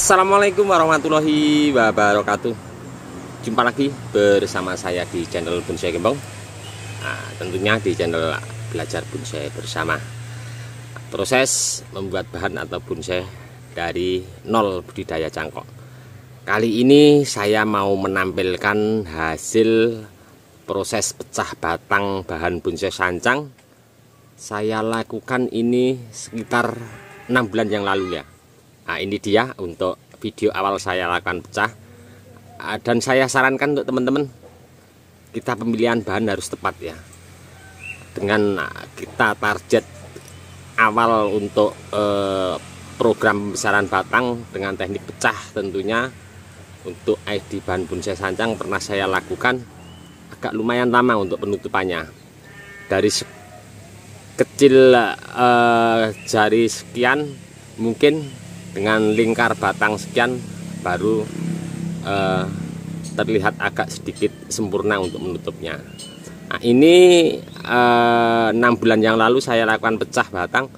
Assalamualaikum warahmatullahi wabarakatuh. Jumpa lagi bersama saya di channel Bonsai Gembong. Tentunya di channel Belajar Bonsai Bersama. Proses membuat bahan atau bonsai dari nol budidaya cangkok. Kali ini saya mau menampilkan hasil proses pecah batang bahan bonsai sancang. Saya lakukan ini sekitar 6 bulan yang lalu ya. Nah, ini dia untuk video awal saya lakukan pecah. Dan saya sarankan untuk teman-teman, kita pemilihan bahan harus tepat ya. Dengan kita target awal untuk program pembesaran batang dengan teknik pecah, tentunya untuk ID bahan bonsai sancang pernah saya lakukan agak lumayan lama untuk penutupannya. Dari kecil jari sekian mungkin dengan lingkar batang sekian baru terlihat agak sedikit sempurna untuk menutupnya. Nah, ini 6 bulan yang lalu saya lakukan pecah batang,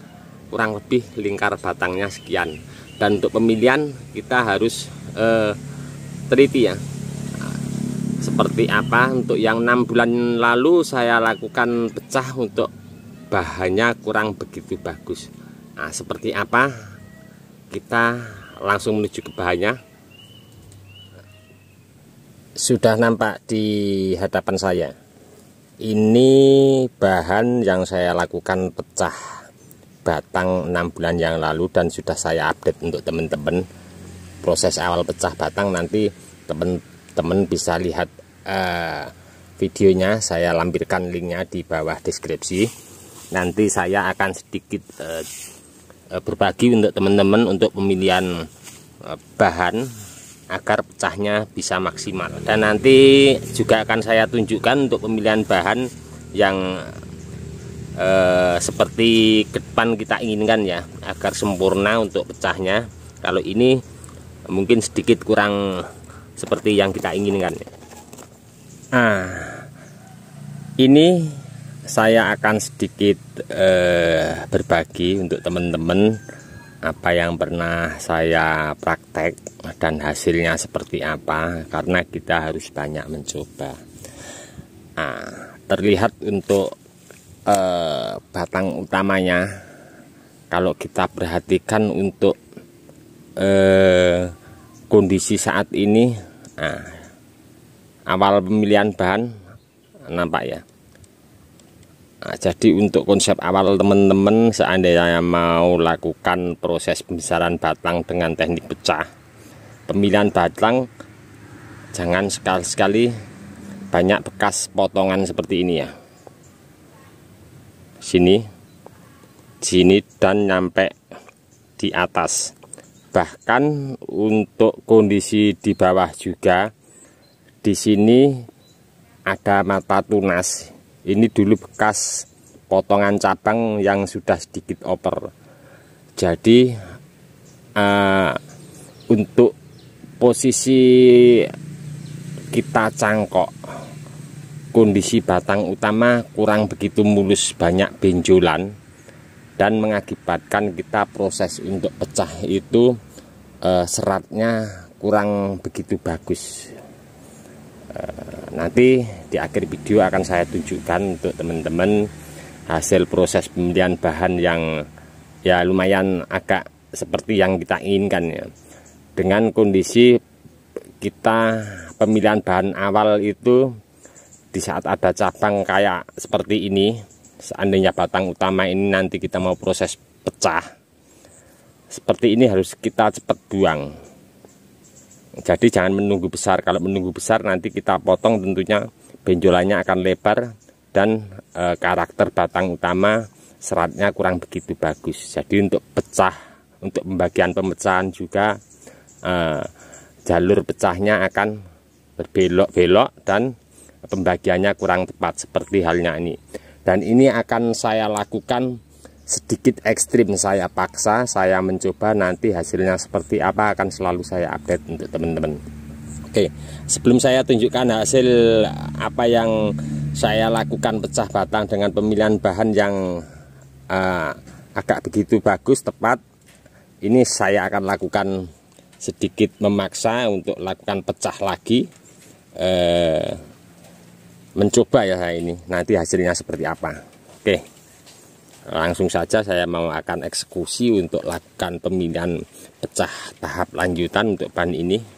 kurang lebih lingkar batangnya sekian. Dan untuk pemilihan kita harus teliti ya. Seperti apa untuk yang 6 bulan lalu saya lakukan pecah, untuk bahannya kurang begitu bagus. Nah, seperti apa? Kita langsung menuju ke bahannya. Sudah nampak di hadapan saya. Ini bahan yang saya lakukan pecah batang 6 bulan yang lalu, dan sudah saya update untuk teman-teman. Proses awal pecah batang nanti teman-teman bisa lihat videonya, saya lampirkan linknya di bawah deskripsi. Nanti saya akan sedikit berbagi untuk teman-teman untuk pemilihan bahan agar pecahnya bisa maksimal. Dan nanti juga akan saya tunjukkan untuk pemilihan bahan yang seperti ke depan kita inginkan ya, agar sempurna untuk pecahnya. Kalau ini mungkin sedikit kurang seperti yang kita inginkan. Ini saya akan sedikit berbagi untuk teman-teman apa yang pernah saya praktek dan hasilnya seperti apa, karena kita harus banyak mencoba. Terlihat untuk batang utamanya, kalau kita perhatikan untuk kondisi saat ini, awal pemilihan bahan nampak ya. Jadi untuk konsep awal teman-teman, seandainya mau lakukan proses pembesaran batang dengan teknik pecah, pemilihan batang jangan sekali-sekali banyak bekas potongan seperti ini ya. Sini dan nyampe di atas. Bahkan untuk kondisi di bawah juga, di sini ada mata tunas. Ini dulu bekas potongan cabang yang sudah sedikit oper. Jadi untuk posisi kita cangkok, kondisi batang utama kurang begitu mulus, banyak benjolan, dan mengakibatkan kita proses untuk pecah itu seratnya kurang begitu bagus. Nanti di akhir video akan saya tunjukkan untuk teman-teman hasil proses pemilihan bahan yang ya lumayan agak seperti yang kita inginkan ya. Dengan kondisi kita pemilihan bahan awal itu, di saat ada cabang kayak seperti ini, seandainya batang utama ini nanti kita mau proses pecah seperti ini, harus kita cepat buang. Jadi jangan menunggu besar. Kalau menunggu besar nanti kita potong, tentunya benjolannya akan lebar dan karakter batang utama seratnya kurang begitu bagus. Jadi untuk pecah, untuk pembagian pemecahan juga jalur pecahnya akan berbelok-belok dan pembagiannya kurang tepat seperti halnya ini. Dan ini akan saya lakukan sedikit ekstrim, saya paksa, saya mencoba, nanti hasilnya seperti apa akan selalu saya update untuk teman-teman. Oke, sebelum saya tunjukkan hasil apa yang saya lakukan pecah batang dengan pemilihan bahan yang agak begitu bagus, tepat, ini saya akan lakukan sedikit memaksa untuk lakukan pecah lagi, mencoba ya saya ini nanti hasilnya seperti apa. Oke, langsung saja saya mau akan eksekusi untuk lakukan pemilihan pecah tahap lanjutan untuk ban ini.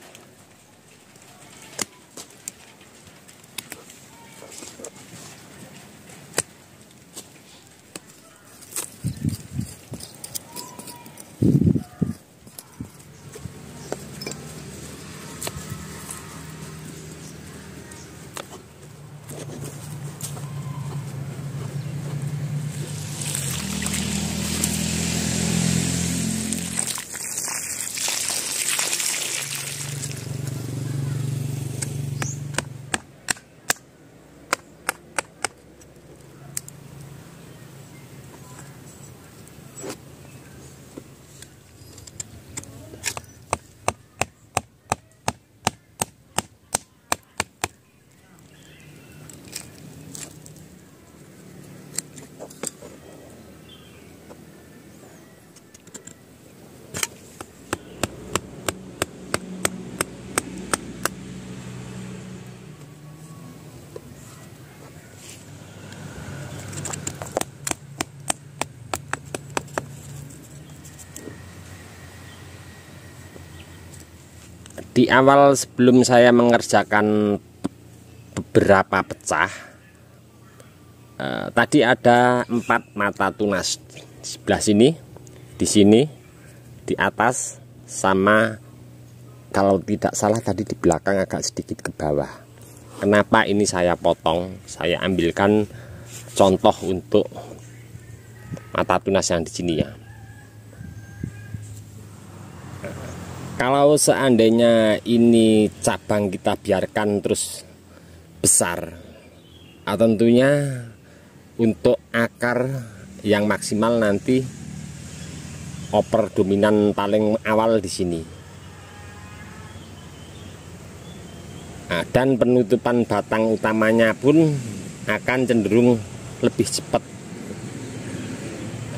Di awal sebelum saya mengerjakan beberapa pecah, tadi ada 4 mata tunas di sebelah sini, di sini, di atas, sama kalau tidak salah tadi di belakang agak sedikit ke bawah. Kenapa ini saya potong? Saya ambilkan contoh untuk mata tunas yang di sini ya. Kalau seandainya ini cabang kita biarkan terus besar, tentunya untuk akar yang maksimal nanti oper dominan paling awal di sini. Nah, dan penutupan batang utamanya pun akan cenderung lebih cepat.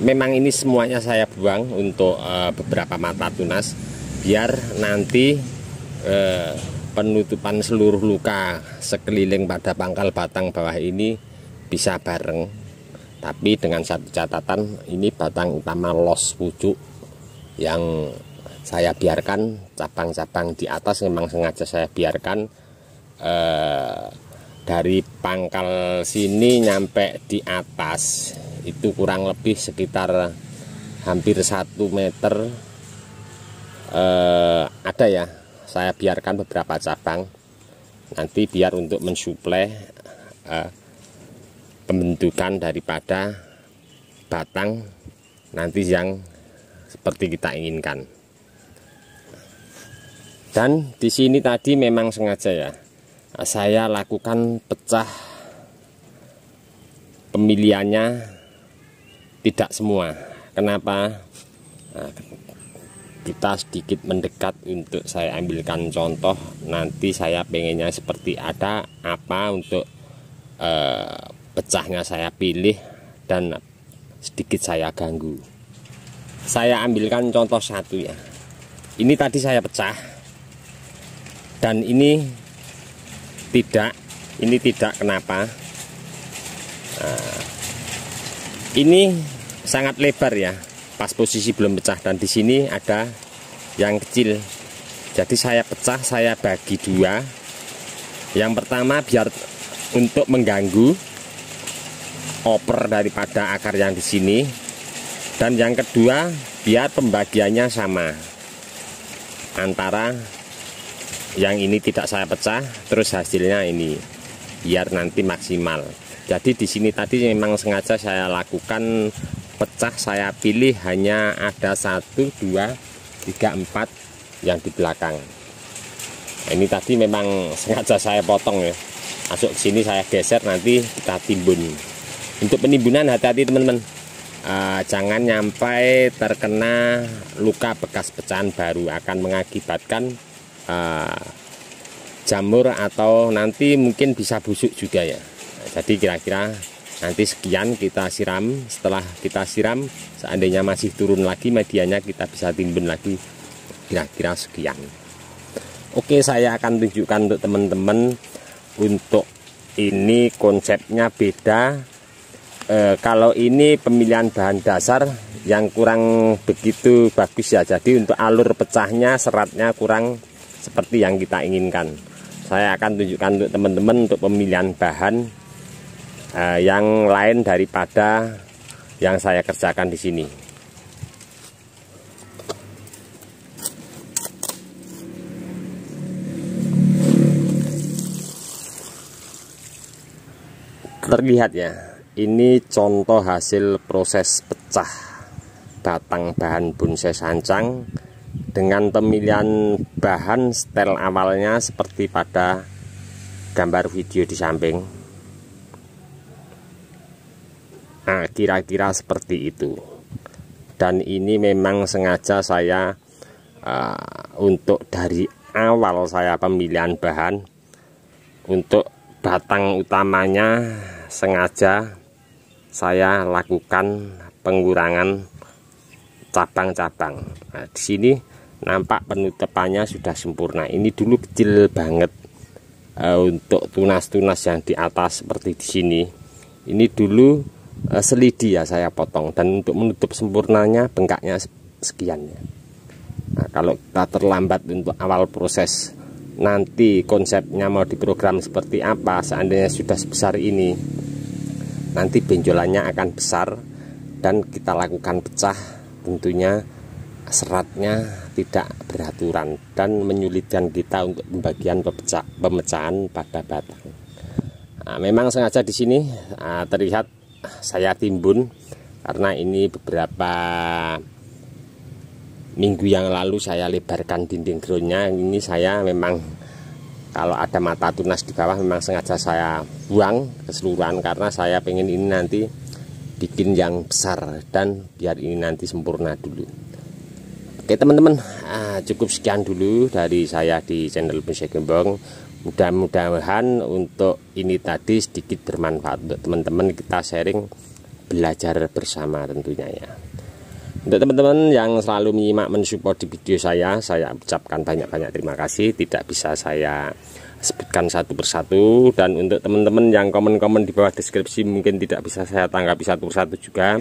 Memang ini semuanya saya buang untuk beberapa mata tunas, biar nanti penutupan seluruh luka sekeliling pada pangkal batang bawah ini bisa bareng. Tapi dengan satu catatan, ini batang utama los pucuk yang saya biarkan, cabang-cabang di atas memang sengaja saya biarkan dari pangkal sini nyampe di atas itu kurang lebih sekitar hampir 1 meter. Ada ya, saya biarkan beberapa cabang nanti biar untuk mensuplai pembentukan daripada batang nanti yang seperti kita inginkan. Dan di sini tadi memang sengaja ya saya lakukan pecah pemilihannya tidak semua. Kenapa? Nah, kita sedikit mendekat untuk saya ambilkan contoh. Nanti saya pengennya seperti ada apa untuk pecahnya saya pilih dan sedikit saya ganggu. Saya ambilkan contoh satu ya. Ini tadi saya pecah dan ini tidak. Kenapa? Nah, ini sangat lebar ya, pas posisi belum pecah, dan di sini ada yang kecil. Jadi saya pecah, saya bagi 2. Yang pertama biar untuk mengganggu oper daripada akar yang di sini, dan yang kedua biar pembagiannya sama antara yang ini tidak saya pecah, terus hasilnya ini biar nanti maksimal. Jadi di sini tadi memang sengaja saya lakukan pecah, saya pilih hanya ada 1, 2, 3, 4 yang di belakang. Nah, ini tadi memang sengaja saya potong ya. Masuk ke sini saya geser, nanti kita timbun. Untuk penimbunan hati-hati teman-teman. Jangan nyampai terkena luka bekas pecahan baru, akan mengakibatkan jamur atau nanti mungkin bisa busuk juga ya. Jadi kira-kira nanti sekian kita siram. Setelah kita siram, seandainya masih turun lagi medianya, kita bisa timbun lagi kira-kira sekian. Oke, saya akan tunjukkan untuk teman-teman. Untuk ini konsepnya beda. Kalau ini pemilihan bahan dasar yang kurang begitu bagus ya, jadi untuk alur pecahnya, seratnya kurang seperti yang kita inginkan. Saya akan tunjukkan untuk teman-teman untuk pemilihan bahan yang lain daripada yang saya kerjakan di sini. Terlihat ya, ini contoh hasil proses pecah batang bahan bonsai sancang dengan pemilihan bahan setel awalnya seperti pada gambar video di samping. Nah, kira-kira seperti itu. Dan ini memang sengaja saya untuk dari awal saya pemilihan bahan untuk batang utamanya sengaja saya lakukan pengurangan cabang-cabang. Nah, di sini nampak penutupannya sudah sempurna. Ini dulu kecil banget untuk tunas-tunas yang di atas seperti di sini. Ini dulu selidi ya saya potong, dan untuk menutup sempurnanya bengkaknya sekian ya. Nah, kalau kita terlambat untuk awal proses, nanti konsepnya mau diprogram seperti apa, seandainya sudah sebesar ini, nanti benjolannya akan besar dan kita lakukan pecah, tentunya seratnya tidak beraturan dan menyulitkan kita untuk pembagian pemecahan pada batang. Nah, memang sengaja di sini terlihat saya timbun karena ini beberapa minggu yang lalu saya lebarkan dinding groundnya. Ini saya memang kalau ada mata tunas di bawah memang sengaja saya buang keseluruhan karena saya pengen ini nanti bikin yang besar dan biar ini nanti sempurna dulu. Oke teman-teman, cukup sekian dulu dari saya di channel Bonsai Gembong. Mudah-mudahan untuk ini tadi sedikit bermanfaat untuk teman-teman, kita sharing belajar bersama tentunya ya. Untuk teman-teman yang selalu menyimak mensupport di video saya ucapkan banyak-banyak terima kasih. Tidak bisa saya sebutkan satu persatu, dan untuk teman-teman yang komen-komen di bawah deskripsi mungkin tidak bisa saya tanggapi satu persatu juga,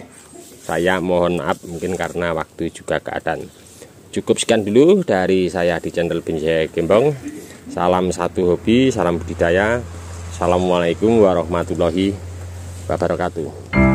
saya mohon maaf mungkin karena waktu juga keadaan. Cukup sekian dulu dari saya di channel Bonsai Gembong. Salam satu hobi, salam budidaya. Assalamualaikum warahmatullahi wabarakatuh.